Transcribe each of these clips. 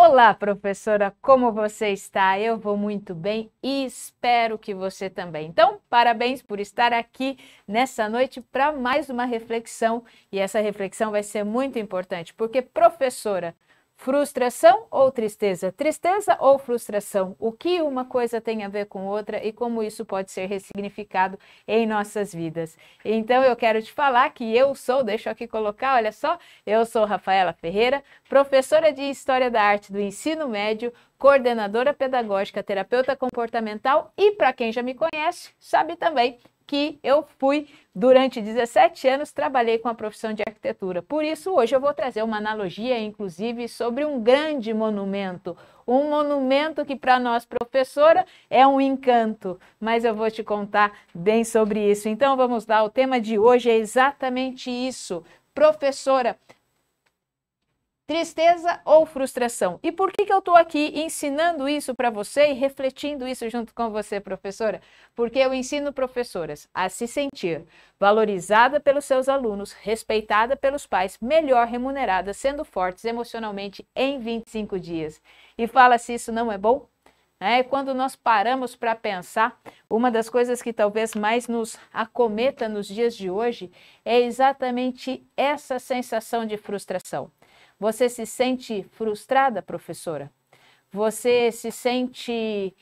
Olá, professora, como você está? Eu vou muito bem e espero que você também. Então, parabéns por estar aqui nessa noite para mais uma reflexão. E essa reflexão vai ser muito importante, porque, professora, frustração ou tristeza? Tristeza ou frustração? O que uma coisa tem a ver com outra e como isso pode ser ressignificado em nossas vidas? Então, eu quero te falar que deixa eu aqui colocar, olha só, eu sou Rafaela Ferreira, professora de História da Arte do Ensino Médio, coordenadora pedagógica, terapeuta comportamental e, para quem já me conhece, sabe também que eu durante 17 anos, trabalhei com a profissão de arquitetura. Por isso, hoje eu vou trazer uma analogia, inclusive, sobre um grande monumento. Um monumento que, para nós, professora, é um encanto. Mas eu vou te contar bem sobre isso. Então, vamos lá. O tema de hoje é exatamente isso. Professora, tristeza ou frustração? E por que eu estou aqui ensinando isso para você e refletindo isso junto com você, professora? Porque eu ensino professoras a se sentir valorizada pelos seus alunos, respeitada pelos pais, melhor remunerada, sendo fortes emocionalmente em 25 dias. E fala se isso não é bom? Quando nós paramos para pensar, uma das coisas que talvez mais nos acometa nos dias de hoje é exatamente essa sensação de frustração. Você se sente frustrada, professora? Você se sente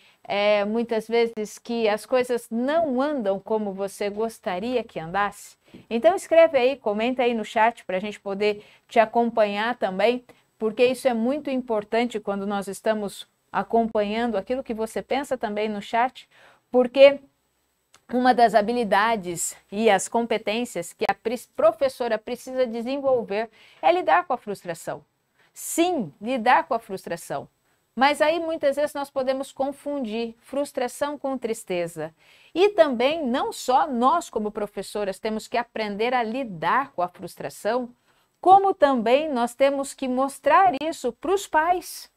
muitas vezes que as coisas não andam como você gostaria que andasse? Então escreve aí, comenta aí no chat para a gente poder te acompanhar também, porque isso é muito importante quando nós estamos acompanhando aquilo que você pensa também no chat, porque uma das habilidades e as competências que a professora precisa desenvolver é lidar com a frustração. Sim, lidar com a frustração. Mas aí muitas vezes nós podemos confundir frustração com tristeza. E também não só nós como professoras temos que aprender a lidar com a frustração, como também nós temos que mostrar isso para os pais.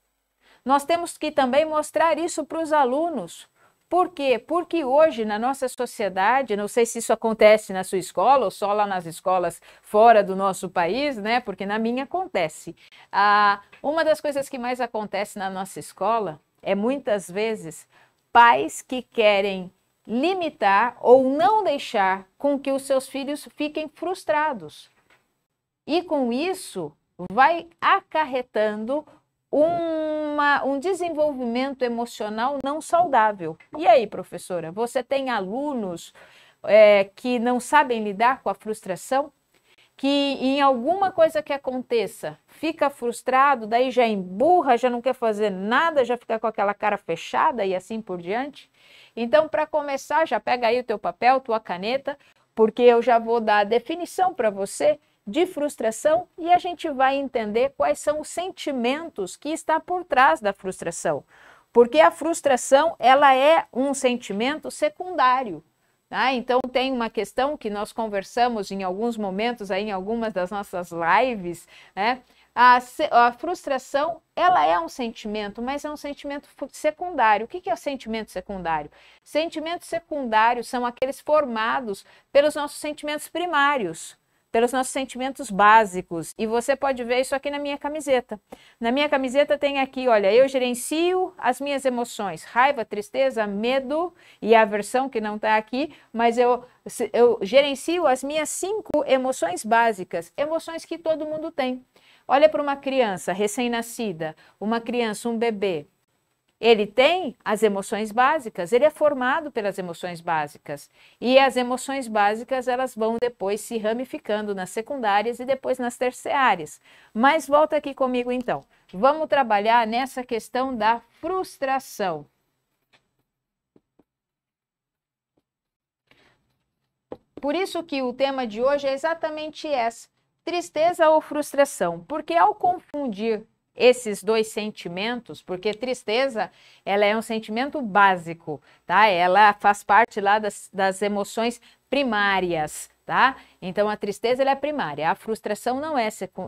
Nós temos que também mostrar isso para os alunos. Por quê? Porque hoje, na nossa sociedade, não sei se isso acontece na sua escola ou só lá nas escolas fora do nosso país, né? Porque na minha acontece. Uma das coisas que mais acontece na nossa escola é muitas vezes pais que querem limitar ou não deixar com que os seus filhos fiquem frustrados. E com isso, vai acarretando um desenvolvimento emocional não saudável. E aí, professora, você tem alunos que não sabem lidar com a frustração? Que em alguma coisa que aconteça, fica frustrado, daí já emburra, já não quer fazer nada, já fica com aquela cara fechada e assim por diante? Então, para começar, já pega aí o teu papel, tua caneta, porque eu já vou dar a definição para você de frustração e a gente vai entender quais são os sentimentos que está por trás da frustração. Porque a frustração, ela é um sentimento secundário. Tá? Então, tem uma questão que nós conversamos em alguns momentos, aí, em algumas das nossas lives, né? A frustração, ela é um sentimento, mas é um sentimento secundário. O que é sentimento secundário? Sentimentos secundários são aqueles formados pelos nossos sentimentos primários, pelos nossos sentimentos básicos. E você pode ver isso aqui na minha camiseta. Na minha camiseta tem aqui, olha, eu gerencio as minhas emoções, raiva, tristeza, medo e aversão, que não está aqui, mas eu gerencio as minhas 5 emoções básicas, emoções que todo mundo tem. Olha para uma criança recém-nascida, uma criança, um bebê. Ele tem as emoções básicas, ele é formado pelas emoções básicas. E as emoções básicas, elas vão depois se ramificando nas secundárias e depois nas terciárias. Mas volta aqui comigo então. Vamos trabalhar nessa questão da frustração. Por isso que o tema de hoje é exatamente essa: tristeza ou frustração? Porque ao confundir esses dois sentimentos, porque tristeza, ela é um sentimento básico, tá? Ela faz parte lá das emoções primárias, tá? Então, a tristeza, ela é primária, a frustração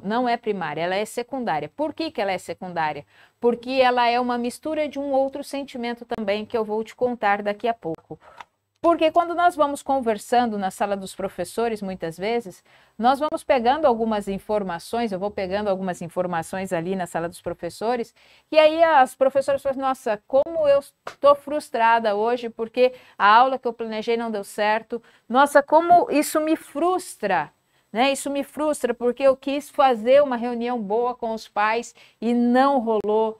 não é primária, ela é secundária. Por que ela é secundária? Porque ela é uma mistura de um outro sentimento também, que eu vou te contar daqui a pouco. Porque quando nós vamos conversando na sala dos professores, muitas vezes, nós vamos pegando algumas informações, eu vou pegando algumas informações ali na sala dos professores, e aí as professoras falam, nossa, como eu estou frustrada hoje, porque a aula que eu planejei não deu certo, nossa, como isso me frustra. Né? Isso me frustra porque eu quis fazer uma reunião boa com os pais e não rolou.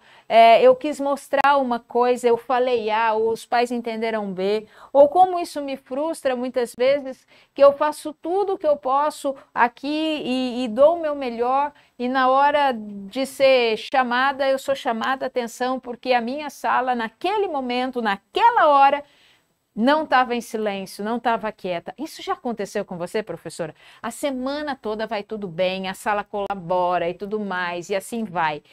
Eu quis mostrar uma coisa, eu falei A, os pais entenderam B. Ou como isso me frustra muitas vezes, que eu faço tudo o que eu posso aqui e dou o meu melhor e na hora de ser chamada, eu sou chamada a atenção porque a minha sala, naquele momento, naquela hora, não estava em silêncio, não estava quieta. Isso já aconteceu com você, professora? A semana toda vai tudo bem, a sala colabora e tudo mais, e assim vai.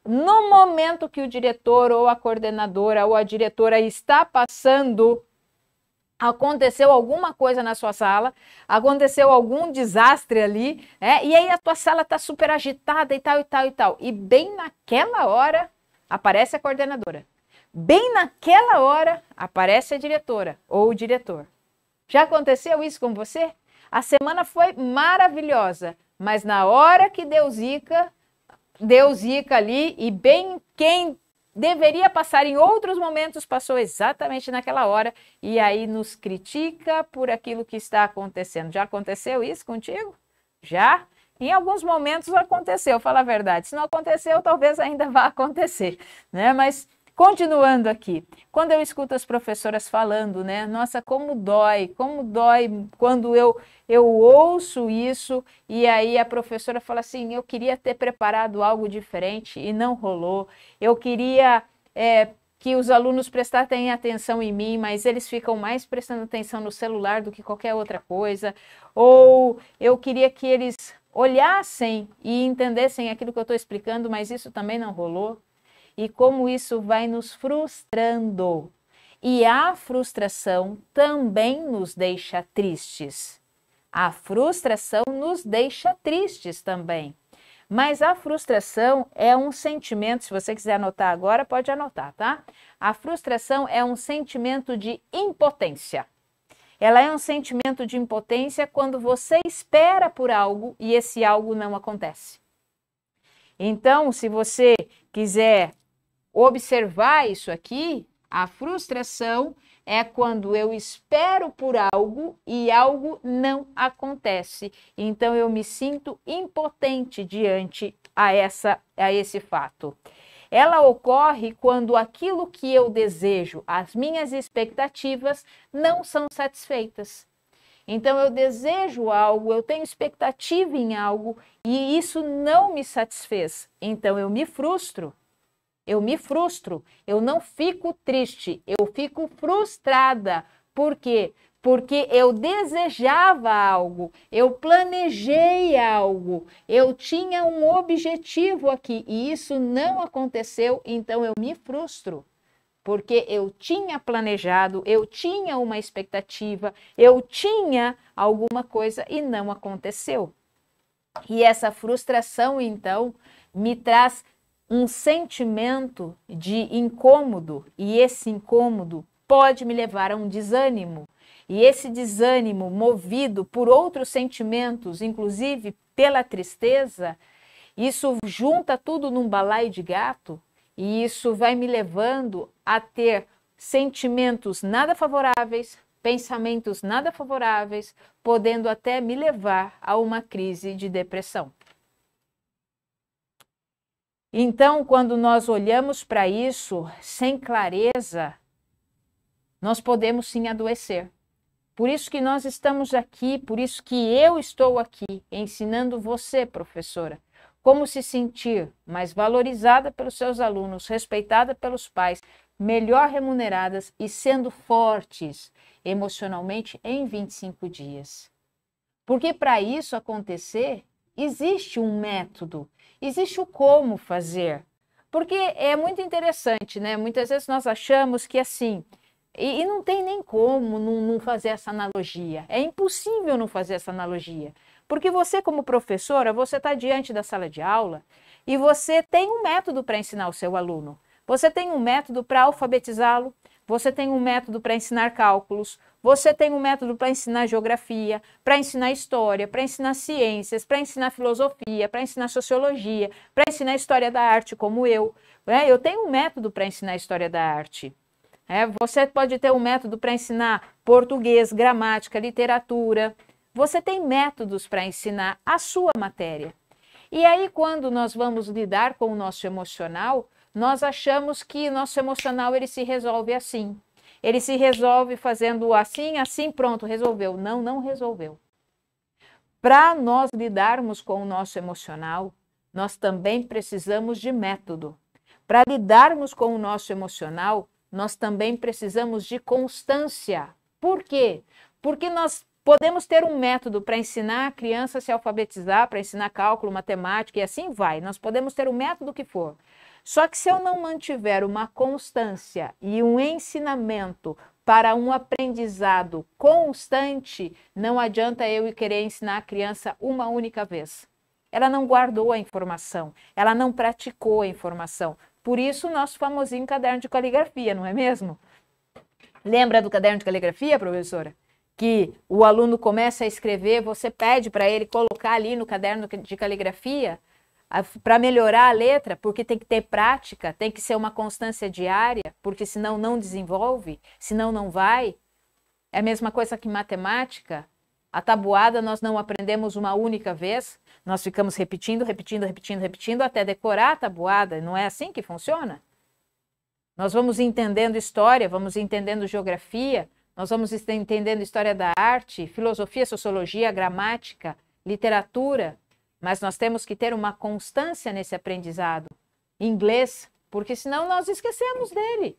No momento que o diretor ou a coordenadora ou a diretora está passando, aconteceu alguma coisa na sua sala, aconteceu algum desastre ali, e aí a tua sala está super agitada e tal, e tal, e tal. E bem naquela hora, aparece a coordenadora. Bem naquela hora, aparece a diretora ou o diretor. Já aconteceu isso com você? A semana foi maravilhosa, mas na hora que deu zica ali e bem quem deveria passar em outros momentos passou exatamente naquela hora e aí nos critica por aquilo que está acontecendo. Já aconteceu isso contigo? Já? Em alguns momentos aconteceu, fala a verdade. Se não aconteceu, talvez ainda vá acontecer, né? Mas continuando aqui, quando eu escuto as professoras falando, né? Nossa, como dói quando eu ouço isso e aí a professora fala assim, eu queria ter preparado algo diferente e não rolou. Eu queria que os alunos prestassem atenção em mim, mas eles ficam mais prestando atenção no celular do que qualquer outra coisa. Ou eu queria que eles olhassem e entendessem aquilo que eu estou explicando, mas isso também não rolou. E como isso vai nos frustrando. E a frustração também nos deixa tristes. A frustração nos deixa tristes também. Mas a frustração é um sentimento, se você quiser anotar agora, pode anotar, tá? A frustração é um sentimento de impotência. Ela é um sentimento de impotência quando você espera por algo e esse algo não acontece. Então, se você quiser observar isso aqui, a frustração é quando eu espero por algo e algo não acontece. Então eu me sinto impotente diante a esse fato. Ela ocorre quando aquilo que eu desejo, as minhas expectativas, não são satisfeitas. Então eu desejo algo, eu tenho expectativa em algo e isso não me satisfez. Então eu me frustro. Eu não fico triste, eu fico frustrada. Por quê? Porque eu desejava algo, eu planejei algo, eu tinha um objetivo aqui e isso não aconteceu, então eu me frustro. Porque eu tinha planejado, eu tinha uma expectativa, eu tinha alguma coisa e não aconteceu. E essa frustração, então, me traz um sentimento de incômodo, e esse incômodo pode me levar a um desânimo. E esse desânimo, movido por outros sentimentos, inclusive pela tristeza, isso junta tudo num balaio de gato, e isso vai me levando a ter sentimentos nada favoráveis, pensamentos nada favoráveis, podendo até me levar a uma crise de depressão. Então, quando nós olhamos para isso sem clareza, nós podemos sim adoecer. Por isso que nós estamos aqui, por isso que eu estou aqui, ensinando você, professora, como se sentir mais valorizada pelos seus alunos, respeitada pelos pais, melhor remuneradas e sendo fortes emocionalmente em 25 dias. Porque para isso acontecer, existe um método, existe o como fazer. Porque é muito interessante, né? Muitas vezes nós achamos que assim, e não tem nem como não fazer essa analogia. É impossível não fazer essa analogia. Porque você, como professora, você está diante da sala de aula e você tem um método para ensinar o seu aluno. Você tem um método para alfabetizá-lo, você tem um método para ensinar cálculos, você tem um método para ensinar geografia, para ensinar história, para ensinar ciências, para ensinar filosofia, para ensinar sociologia, para ensinar história da arte, como eu. Eu tenho um método para ensinar história da arte. Você pode ter um método para ensinar português, gramática, literatura. Você tem métodos para ensinar a sua matéria. E aí, quando nós vamos lidar com o nosso emocional, nós achamos que o nosso emocional ele se resolve assim. Ele se resolve fazendo assim, assim, pronto, resolveu. Não, não resolveu. Para nós lidarmos com o nosso emocional, nós também precisamos de método. Para lidarmos com o nosso emocional, nós também precisamos de constância. Por quê? Porque nós podemos ter um método para ensinar a criança a se alfabetizar, para ensinar cálculo, matemática e assim vai. Nós podemos ter o método que for. Só que se eu não mantiver uma constância e um ensinamento para um aprendizado constante, não adianta eu querer ensinar a criança uma única vez. Ela não guardou a informação, ela não praticou a informação. Por isso o nosso famosinho caderno de caligrafia, não é mesmo? Lembra do caderno de caligrafia, professora? Que o aluno começa a escrever, você pede para ele colocar ali no caderno de caligrafia para melhorar a letra, porque tem que ter prática, tem que ser uma constância diária, porque senão não desenvolve, senão não vai. É a mesma coisa que matemática. A tabuada nós não aprendemos uma única vez, nós ficamos repetindo, repetindo, repetindo, repetindo até decorar a tabuada. Não é assim que funciona? Nós vamos entendendo história, vamos entendendo geografia, nós vamos entendendo história da arte, filosofia, sociologia, gramática, literatura, mas nós temos que ter uma constância nesse aprendizado. Inglês, porque senão nós esquecemos dele.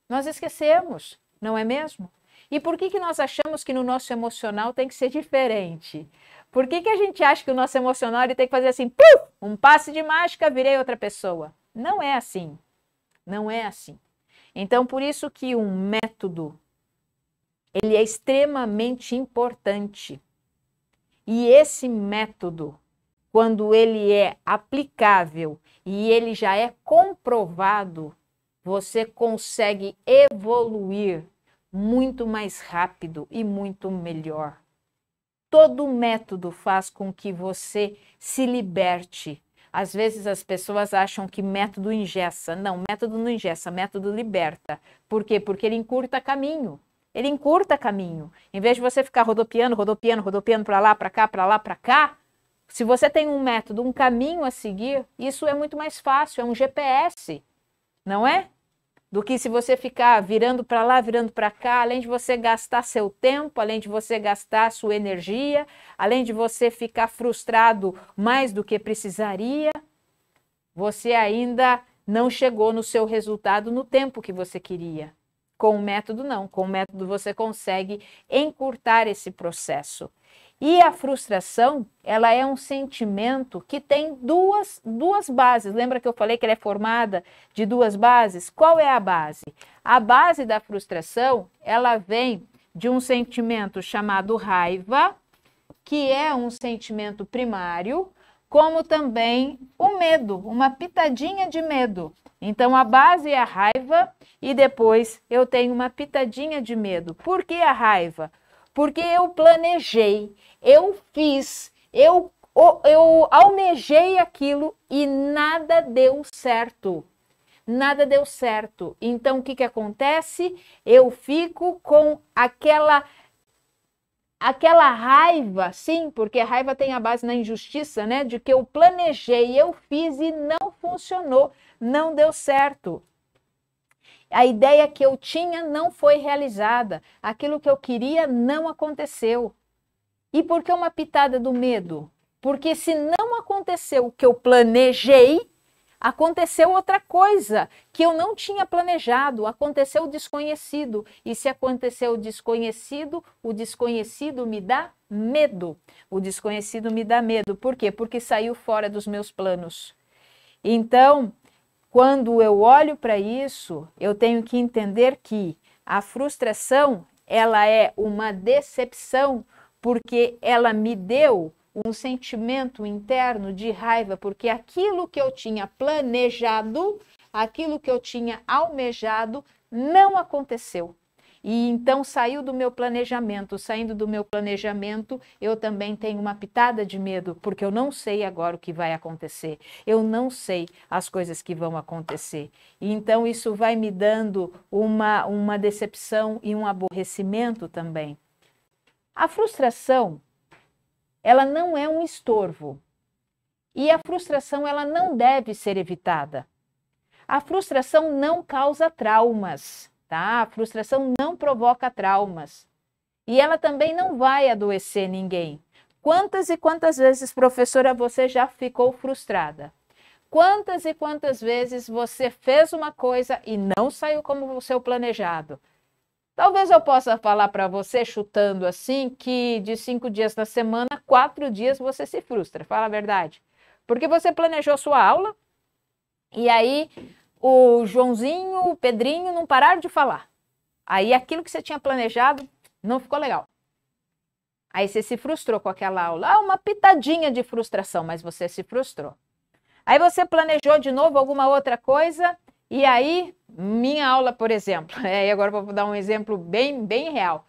Nós esquecemos, não é mesmo? E por que nós achamos que no nosso emocional tem que ser diferente? Por que a gente acha que o nosso emocional ele tem que fazer assim, puf, um passe de mágica, virei outra pessoa? Não é assim. Não é assim. Então, por isso que um método, ele é extremamente importante. E esse método, quando ele é aplicável e ele já é comprovado, você consegue evoluir muito mais rápido e muito melhor. Todo método faz com que você se liberte. Às vezes as pessoas acham que método engessa. Não, método não engessa, método liberta. Por quê? Porque ele encurta caminho. Ele encurta caminho. Em vez de você ficar rodopiando, rodopiando, rodopiando para lá, para cá, para lá, para cá, se você tem um método, um caminho a seguir, isso é muito mais fácil, é um GPS, não é? Do que se você ficar virando para lá, virando para cá, além de você gastar seu tempo, além de você gastar sua energia, além de você ficar frustrado mais do que precisaria, você ainda não chegou no seu resultado no tempo que você queria. Com o método, não. Com o método, você consegue encurtar esse processo. E a frustração, ela é um sentimento que tem duas bases. Lembra que eu falei que ela é formada de duas bases? Qual é a base? A base da frustração, ela vem de um sentimento chamado raiva, que é um sentimento primário, como também o medo, uma pitadinha de medo. Então, a base é a raiva e depois eu tenho uma pitadinha de medo. Por que a raiva? Porque eu planejei, eu fiz, eu almejei aquilo e nada deu certo. Nada deu certo. Então, o que acontece? Eu fico com aquela raiva, sim, porque a raiva tem a base na injustiça, né? De que eu planejei, eu fiz e não funcionou, não deu certo. A ideia que eu tinha não foi realizada. Aquilo que eu queria não aconteceu. E por que uma pitada do medo? Porque se não aconteceu o que eu planejei, aconteceu outra coisa que eu não tinha planejado. Aconteceu o desconhecido. E se aconteceu o desconhecido me dá medo. O desconhecido me dá medo. Por quê? Porque saiu fora dos meus planos. Então, quando eu olho para isso, eu tenho que entender que a frustração, ela é uma decepção, porque ela me deu um sentimento interno de raiva, porque aquilo que eu tinha planejado, aquilo que eu tinha almejado, não aconteceu. E então saiu do meu planejamento. Saindo do meu planejamento, eu também tenho uma pitada de medo, porque eu não sei agora o que vai acontecer. Eu não sei as coisas que vão acontecer. E então isso vai me dando uma decepção e um aborrecimento também. A frustração, ela não é um estorvo. E a frustração, ela não deve ser evitada. A frustração não causa traumas. Tá? A frustração não provoca traumas. E ela também não vai adoecer ninguém. Quantas e quantas vezes, professora, você já ficou frustrada? Quantas e quantas vezes você fez uma coisa e não saiu como o seu planejado? Talvez eu possa falar para você, chutando assim, que de 5 dias na semana, 4 dias você se frustra. Fala a verdade. Porque você planejou sua aula e aí o Joãozinho, o Pedrinho não pararam de falar. Aí aquilo que você tinha planejado não ficou legal. Aí você se frustrou com aquela aula. Uma pitadinha de frustração, mas você se frustrou. Aí você planejou de novo alguma outra coisa e aí, minha aula, por exemplo, e agora eu vou dar um exemplo bem real.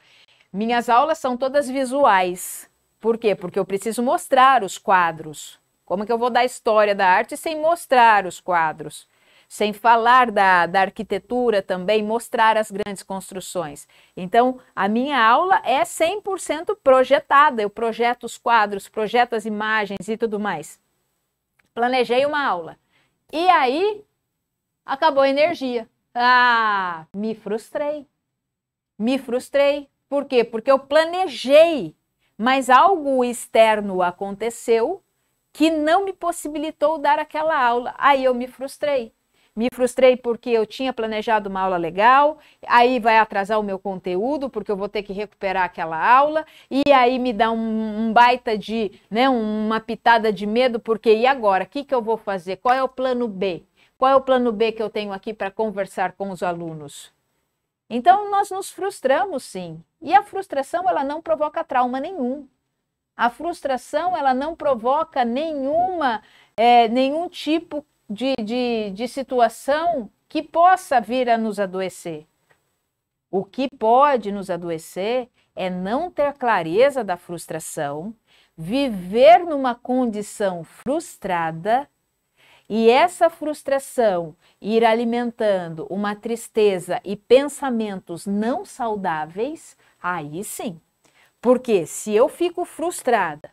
Minhas aulas são todas visuais. Por quê? Porque eu preciso mostrar os quadros. Como que eu vou dar a história da arte sem mostrar os quadros? Sem falar da arquitetura também, mostrar as grandes construções. Então, a minha aula é 100% projetada. Eu projeto os quadros, projeto as imagens e tudo mais. Planejei uma aula. E aí, acabou a energia. Me frustrei. Me frustrei. Por quê? Porque eu planejei, mas algo externo aconteceu que não me possibilitou dar aquela aula. Aí eu me frustrei. Me frustrei porque eu tinha planejado uma aula legal, aí vai atrasar o meu conteúdo, porque eu vou ter que recuperar aquela aula, e aí me dá um baita de, né, uma pitada de medo, porque e agora? O que eu vou fazer? Qual é o plano B? Qual é o plano B que eu tenho aqui para conversar com os alunos? Então, nós nos frustramos, sim. E a frustração, ela não provoca trauma nenhum. A frustração, ela não provoca nenhum tipo de situação que possa vir a nos adoecer. O que pode nos adoecer é não ter clareza da frustração, viver numa condição frustrada e essa frustração ir alimentando uma tristeza e pensamentos não saudáveis, aí sim. Porque se eu fico frustrada,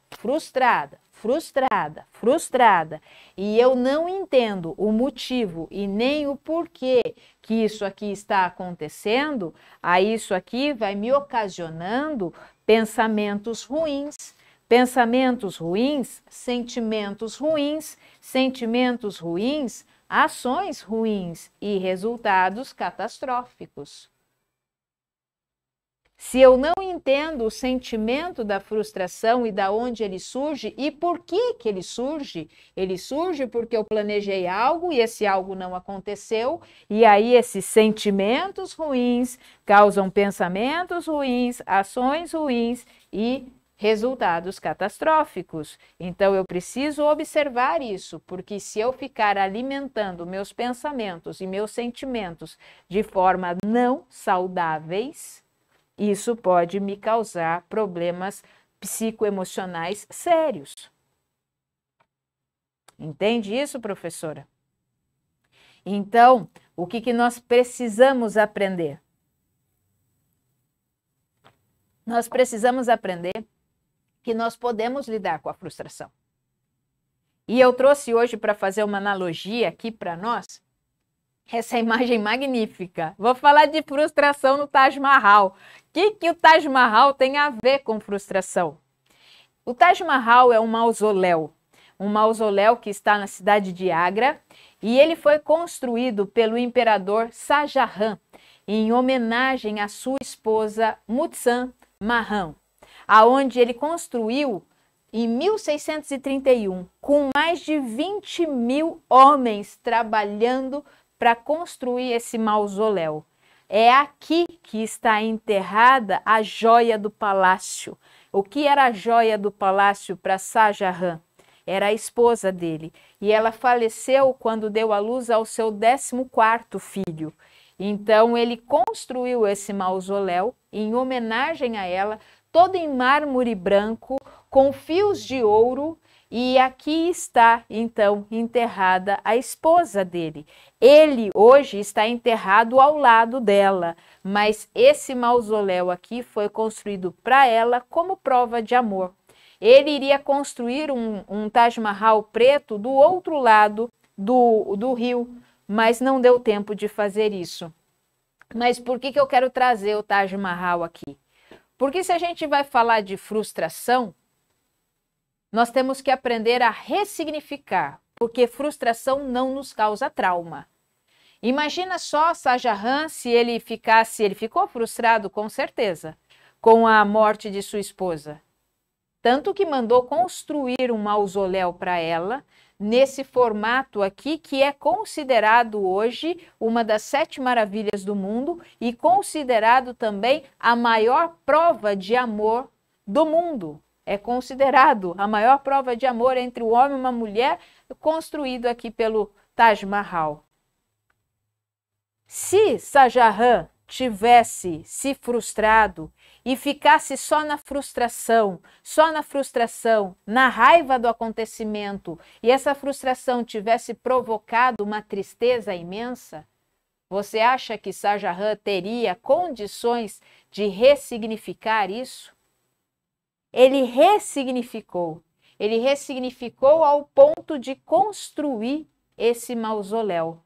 e eu não entendo o motivo e nem o porquê que isso aqui está acontecendo, aí isso aqui vai me ocasionando pensamentos ruins, sentimentos ruins, ações ruins e resultados catastróficos. Se eu não entendo o sentimento da frustração e da onde ele surge e por que ele surge porque eu planejei algo e esse algo não aconteceu, e aí esses sentimentos ruins causam pensamentos ruins, ações ruins e resultados catastróficos. Então eu preciso observar isso, porque se eu ficar alimentando meus pensamentos e meus sentimentos de forma não saudáveis, isso pode me causar problemas psicoemocionais sérios. Entende isso, professora? Então, o que nós precisamos aprender? Nós precisamos aprender que nós podemos lidar com a frustração. E eu trouxe hoje para fazer uma analogia aqui para nós, essa imagem magnífica. Vou falar de frustração no Taj Mahal. O que o Taj Mahal tem a ver com frustração? O Taj Mahal é um mausoléu que está na cidade de Agra, e ele foi construído pelo imperador Shah Jahan em homenagem à sua esposa Mutsan Mahal, aonde ele construiu em 1631, com mais de 20 mil homens trabalhando para construir esse mausoléu. É aqui que está enterrada a joia do palácio, O que era a joia do palácio para Shah Jahan? Era a esposa dele. E ela faleceu quando deu à luz ao seu 14º filho. Então ele construiu esse mausoléu em homenagem a ela, todo em mármore branco, com fios de ouro, e aqui está, então, enterrada a esposa dele. Ele hoje está enterrado ao lado dela, mas esse mausoléu aqui foi construído para ela como prova de amor. Ele iria construir um Taj Mahal preto do outro lado do rio, mas não deu tempo de fazer isso. Mas por que eu quero trazer o Taj Mahal aqui? Porque se a gente vai falar de frustração, nós temos que aprender a ressignificar, porque frustração não nos causa trauma. Imagina só Shah Jahan, se ele ficou frustrado, com certeza, com a morte de sua esposa. Tanto que mandou construir um mausoléu para ela, nesse formato aqui, que é considerado hoje uma das 7 maravilhas do mundo e considerado também a maior prova de amor do mundo. É considerado a maior prova de amor entre o homem e uma mulher, construído aqui pelo Taj Mahal. Se Shah Jahan tivesse se frustrado e ficasse só na frustração, na raiva do acontecimento, e essa frustração tivesse provocado uma tristeza imensa, você acha que Shah Jahan teria condições de ressignificar isso? Ele ressignificou ao ponto de construir esse mausoléu.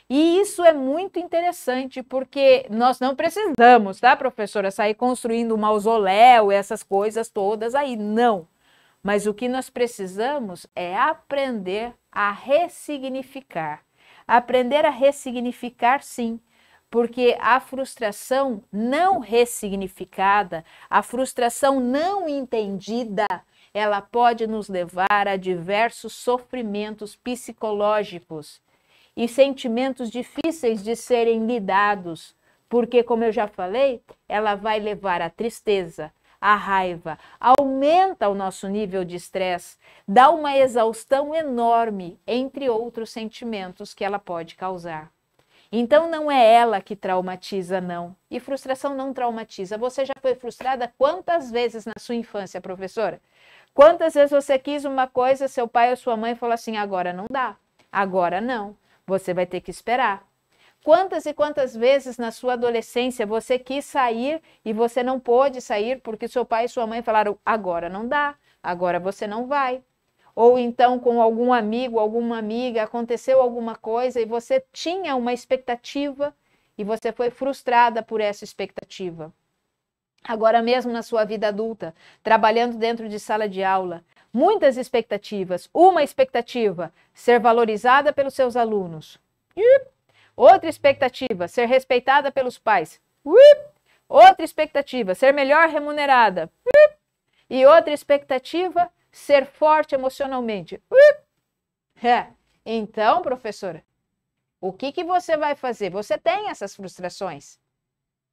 E isso é muito interessante, porque nós não precisamos, tá, professora, sair construindo um mausoléu, essas coisas todas aí, não. Mas o que nós precisamos é aprender a ressignificar. Aprender a ressignificar, sim, porque a frustração não ressignificada, a frustração não entendida, ela pode nos levar a diversos sofrimentos psicológicos e sentimentos difíceis de serem lidados, porque, como eu já falei, ela vai levar à tristeza, à raiva, aumenta o nosso nível de estresse, dá uma exaustão enorme, entre outros sentimentos que ela pode causar. Então, não é ela que traumatiza, não. E frustração não traumatiza. Você já foi frustrada quantas vezes na sua infância, professora? Quantas vezes você quis uma coisa, seu pai ou sua mãe falou assim, agora não dá, agora não, você vai ter que esperar. Quantas e quantas vezes na sua adolescência você quis sair e você não pôde sair porque seu pai e sua mãe falaram, agora não dá, agora você não vai. Ou então com algum amigo, alguma amiga, aconteceu alguma coisa e você tinha uma expectativa e você foi frustrada por essa expectativa. Agora mesmo na sua vida adulta, trabalhando dentro de sala de aula, muitas expectativas. Uma expectativa, ser valorizada pelos seus alunos. Outra expectativa, ser respeitada pelos pais. Outra expectativa, ser melhor remunerada. E outra expectativa, ser forte emocionalmente. Então, professora, o que você vai fazer? Você tem essas frustrações.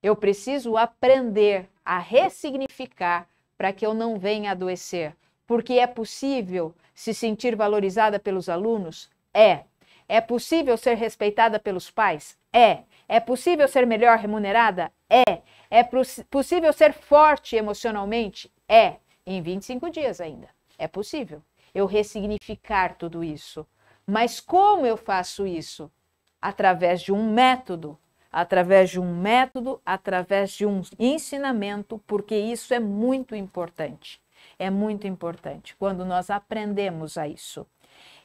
Eu preciso aprender a ressignificar para que eu não venha adoecer. Porque é possível se sentir valorizada pelos alunos? É. É possível ser respeitada pelos pais? É. É possível ser melhor remunerada? É. É possível ser forte emocionalmente? É. Em 25 dias ainda. É possível eu ressignificar tudo isso. Mas como eu faço isso? Através de um método. Através de um ensinamento, porque isso é muito importante. É muito importante quando nós aprendemos a isso.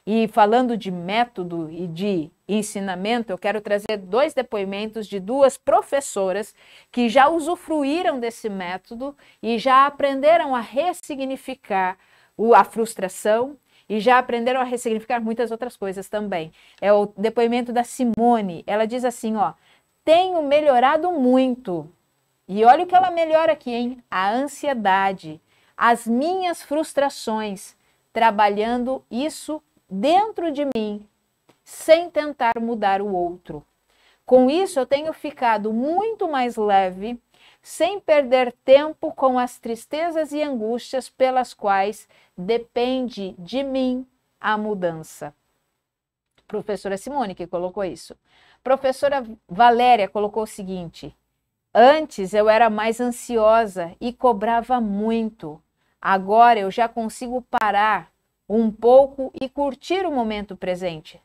E falando de método e de ensinamento, eu quero trazer 2 depoimentos de 2 professoras que já usufruíram desse método e já aprenderam a ressignificar a frustração e já aprenderam a ressignificar muitas outras coisas também. É o depoimento da Simone. Ela diz assim, ó, tenho melhorado muito. E olha o que ela melhora aqui, hein? A ansiedade, as minhas frustrações, trabalhando isso dentro de mim, sem tentar mudar o outro. Com isso, eu tenho ficado muito mais leve, sem perder tempo com as tristezas e angústias pelas quais depende de mim a mudança. Professora Simone que colocou isso. Professora Valéria colocou o seguinte: antes eu era mais ansiosa e cobrava muito. Agora eu já consigo parar um pouco e curtir o momento presente.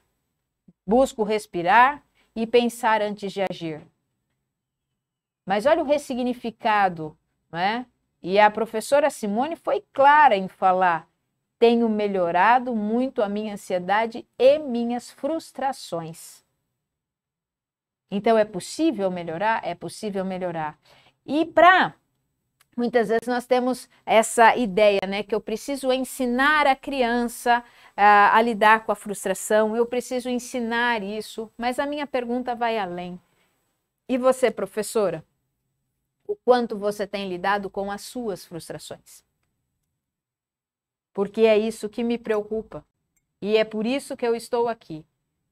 Busco respirar e pensar antes de agir. Mas olha o ressignificado, não é? E a professora Simone foi clara em falar: tenho melhorado muito a minha ansiedade e minhas frustrações. Então, é possível melhorar? É possível melhorar. E muitas vezes nós temos essa ideia, né, que eu preciso ensinar a criança a lidar com a frustração, eu preciso ensinar isso, mas a minha pergunta vai além. E você, professora? O quanto você tem lidado com as suas frustrações? Porque é isso que me preocupa. E é por isso que eu estou aqui.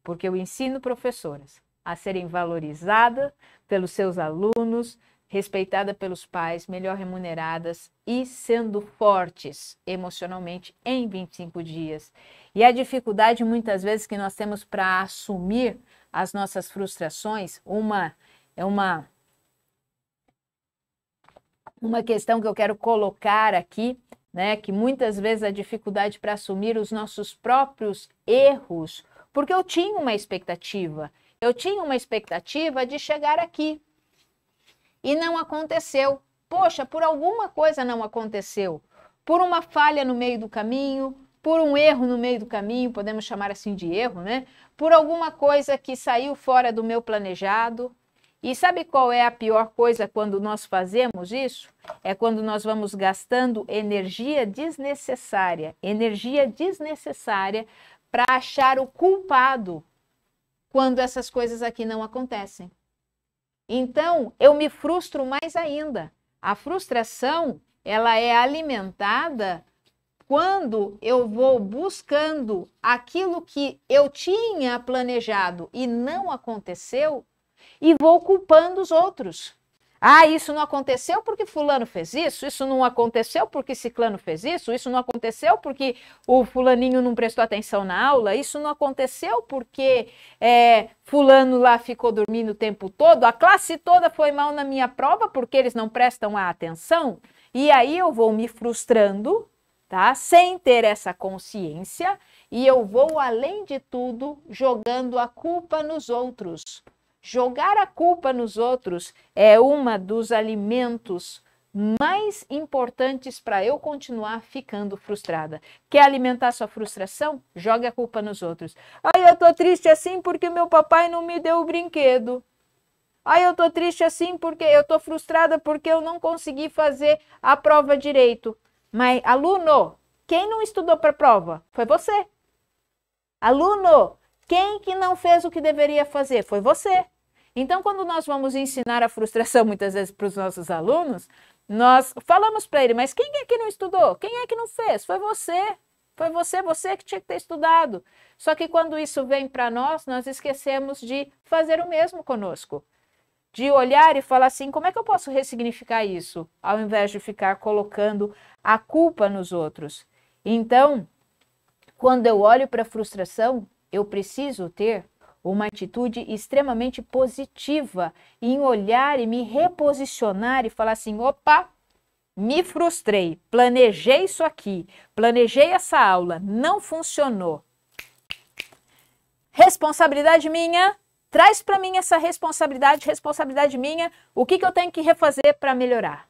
Porque eu ensino professoras a serem valorizadas pelos seus alunos, respeitada pelos pais, melhor remuneradas e sendo fortes emocionalmente em 25 dias. E a dificuldade muitas vezes que nós temos para assumir as nossas frustrações, uma questão que eu quero colocar aqui, né, que muitas vezes a dificuldade para assumir os nossos próprios erros, porque eu tinha uma expectativa de chegar aqui. E não aconteceu. Poxa, por alguma coisa não aconteceu. Por uma falha no meio do caminho, por um erro no meio do caminho, podemos chamar assim de erro, né? Por alguma coisa que saiu fora do meu planejado. E sabe qual é a pior coisa quando nós fazemos isso? É quando nós vamos gastando energia desnecessária para achar o culpado quando essas coisas aqui não acontecem. Então, eu me frustro mais ainda. A frustração, ela é alimentada quando eu vou buscando aquilo que eu tinha planejado e não aconteceu e vou culpando os outros. Ah, isso não aconteceu porque fulano fez isso não aconteceu porque ciclano fez isso não aconteceu porque o fulaninho não prestou atenção na aula, isso não aconteceu porque fulano lá ficou dormindo o tempo todo, a classe toda foi mal na minha prova porque eles não prestam a atenção, e aí eu vou me frustrando, tá? Sem ter essa consciência, e eu vou, além de tudo, jogando a culpa nos outros. Jogar a culpa nos outros é uma dos alimentos mais importantes para eu continuar ficando frustrada. Quer alimentar sua frustração? Jogue a culpa nos outros. Ai, eu tô triste assim porque meu papai não me deu o brinquedo. Ai, eu tô triste assim porque eu tô frustrada porque eu não consegui fazer a prova direito. Mas, aluno, quem não estudou para a prova? Foi você. Aluno, quem que não fez o que deveria fazer? Foi você. Então, quando nós vamos ensinar a frustração muitas vezes para os nossos alunos, nós falamos para ele, mas quem é que não estudou? Quem é que não fez? Foi você. Foi você que tinha que ter estudado. Só que quando isso vem para nós esquecemos de fazer o mesmo conosco. De olhar e falar assim, como é que eu posso ressignificar isso? Ao invés de ficar colocando a culpa nos outros. Então, quando eu olho para a frustração, eu preciso ter uma atitude extremamente positiva em olhar e me reposicionar e falar assim, opa, me frustrei, planejei isso aqui, planejei essa aula, não funcionou. Responsabilidade minha, traz para mim essa responsabilidade minha, o que eu tenho que refazer para melhorar?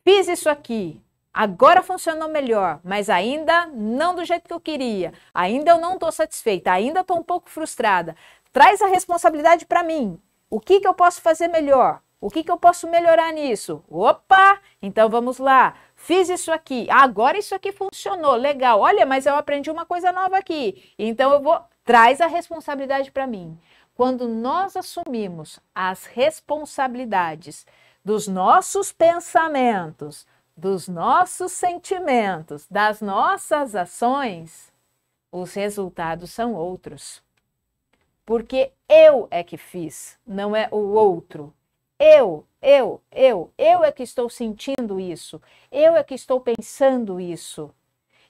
Fiz isso aqui, agora funcionou melhor, mas ainda não do jeito que eu queria. Ainda eu não estou satisfeita, ainda estou um pouco frustrada. Traz a responsabilidade para mim. O que eu posso fazer melhor? O que eu posso melhorar nisso? Opa! Então vamos lá. Fiz isso aqui. Agora isso aqui funcionou. Legal. Olha, mas eu aprendi uma coisa nova aqui. Então eu vou... Traz a responsabilidade para mim. Quando nós assumimos as responsabilidades dos nossos pensamentos, dos nossos sentimentos, das nossas ações, os resultados são outros. Porque eu é que fiz, não é o outro. eu é que estou sentindo isso, eu é que estou pensando isso.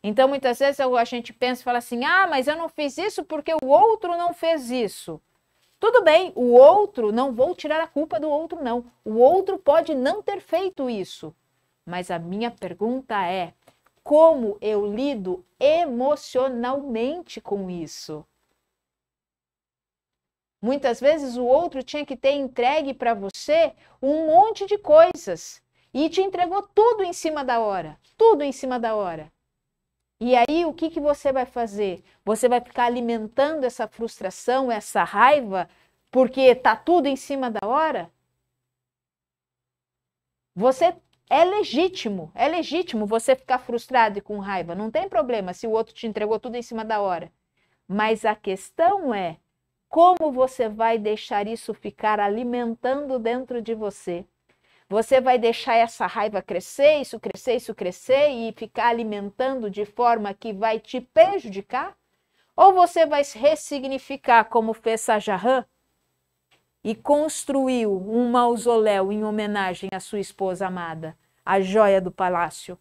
Então, muitas vezes a gente pensa e fala assim, ah, mas eu não fiz isso porque o outro não fez isso. Tudo bem, o outro, não vou tirar a culpa do outro, não. O outro pode não ter feito isso. Mas a minha pergunta é, como eu lido emocionalmente com isso? Muitas vezes o outro tinha que ter entregue para você um monte de coisas e te entregou tudo em cima da hora, tudo em cima da hora. E aí o que você vai fazer? Você vai ficar alimentando essa frustração, essa raiva, porque está tudo em cima da hora? Você é legítimo você ficar frustrado e com raiva, não tem problema se o outro te entregou tudo em cima da hora. Mas a questão é, como você vai deixar isso ficar alimentando dentro de você? Você vai deixar essa raiva crescer, isso crescer, isso crescer e ficar alimentando de forma que vai te prejudicar? Ou você vai se ressignificar como fez Shahjahan e construiu um mausoléu em homenagem à sua esposa amada, a joia do palácio?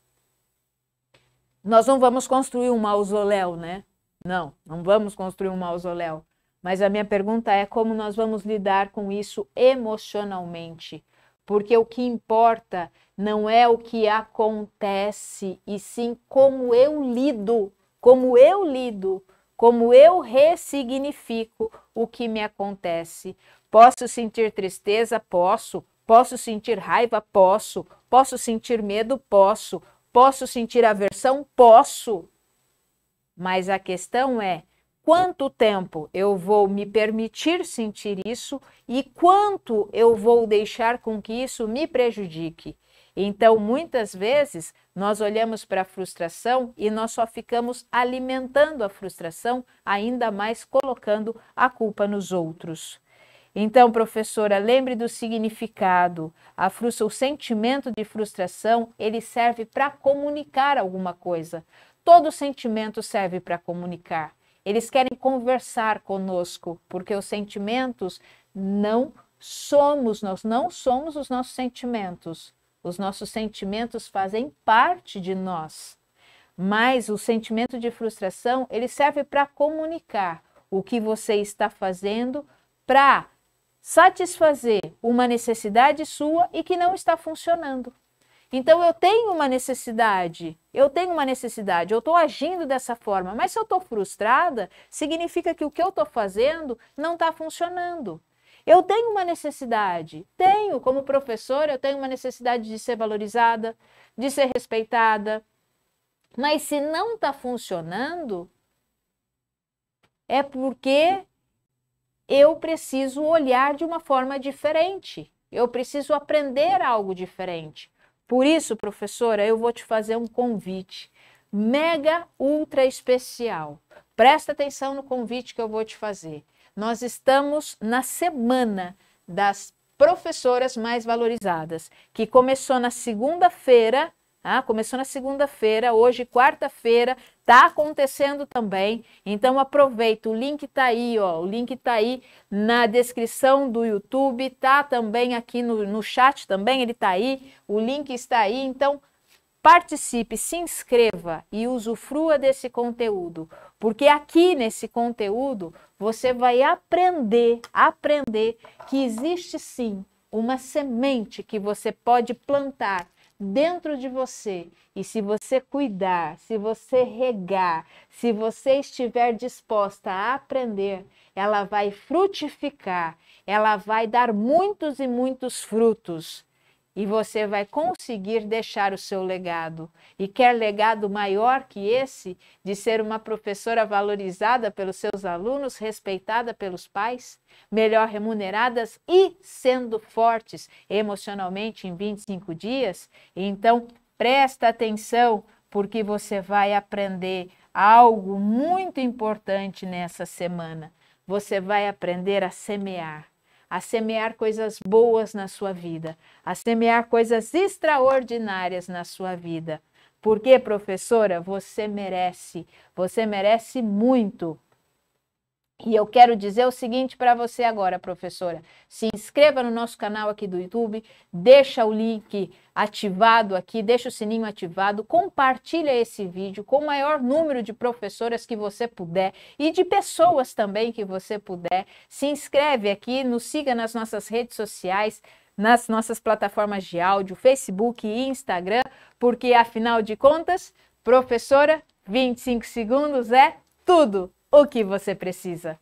Nós não vamos construir um mausoléu, né? Não vamos construir um mausoléu. Mas a minha pergunta é como nós vamos lidar com isso emocionalmente. Porque o que importa não é o que acontece, e sim como eu lido, como eu ressignifico o que me acontece. Posso sentir tristeza? Posso. Posso sentir raiva? Posso. Posso sentir medo? Posso. Posso sentir aversão? Posso. Mas a questão é, quanto tempo eu vou me permitir sentir isso e quanto eu vou deixar com que isso me prejudique? Então, muitas vezes, nós olhamos para a frustração e nós só ficamos alimentando a frustração, ainda mais colocando a culpa nos outros. Então, professora, lembre do significado. O sentimento de frustração, ele serve para comunicar alguma coisa. Todo sentimento serve para comunicar. Eles querem conversar conosco, porque os sentimentos nós não somos os nossos sentimentos. Os nossos sentimentos fazem parte de nós. Mas o sentimento de frustração, ele serve para comunicar o que você está fazendo para satisfazer uma necessidade sua e que não está funcionando. Então eu tenho uma necessidade, eu estou agindo dessa forma, mas se eu estou frustrada, significa que o que eu estou fazendo não está funcionando. Eu tenho uma necessidade, como professora, eu tenho uma necessidade de ser valorizada, de ser respeitada, mas se não está funcionando, é porque eu preciso olhar de uma forma diferente, eu preciso aprender algo diferente. Por isso, professora, eu vou te fazer um convite mega ultra especial. Presta atenção no convite que eu vou te fazer. Nós estamos na semana das professoras mais valorizadas, que começou na segunda-feira. Começou na segunda-feira, hoje, quarta-feira, está acontecendo também. Então, aproveita, o link está aí, ó, o link está aí na descrição do YouTube, está também aqui no chat também, ele está aí, o link está aí. Então, participe, se inscreva e usufrua desse conteúdo, porque aqui nesse conteúdo você vai aprender que existe sim uma semente que você pode plantar dentro de você, e se você cuidar, se você regar, se você estiver disposta a aprender, ela vai frutificar, ela vai dar muitos e muitos frutos, e você vai conseguir deixar o seu legado. E quer legado maior que esse, de ser uma professora valorizada pelos seus alunos, respeitada pelos pais, melhor remuneradas e sendo fortes emocionalmente em 25 dias? Então, presta atenção, porque você vai aprender algo muito importante nessa semana. Você vai aprender a semear coisas boas na sua vida, a semear coisas extraordinárias na sua vida. Porque, professora, você merece muito. E eu quero dizer o seguinte para você agora, professora. Se inscreva no nosso canal aqui do YouTube, deixa o link ativado aqui, deixa o sininho ativado, compartilha esse vídeo com o maior número de professoras que você puder e de pessoas também que você puder. Se inscreve aqui, nos siga nas nossas redes sociais, nas nossas plataformas de áudio, Facebook e Instagram, porque afinal de contas, professora, 25 segundos é tudo o que você precisa.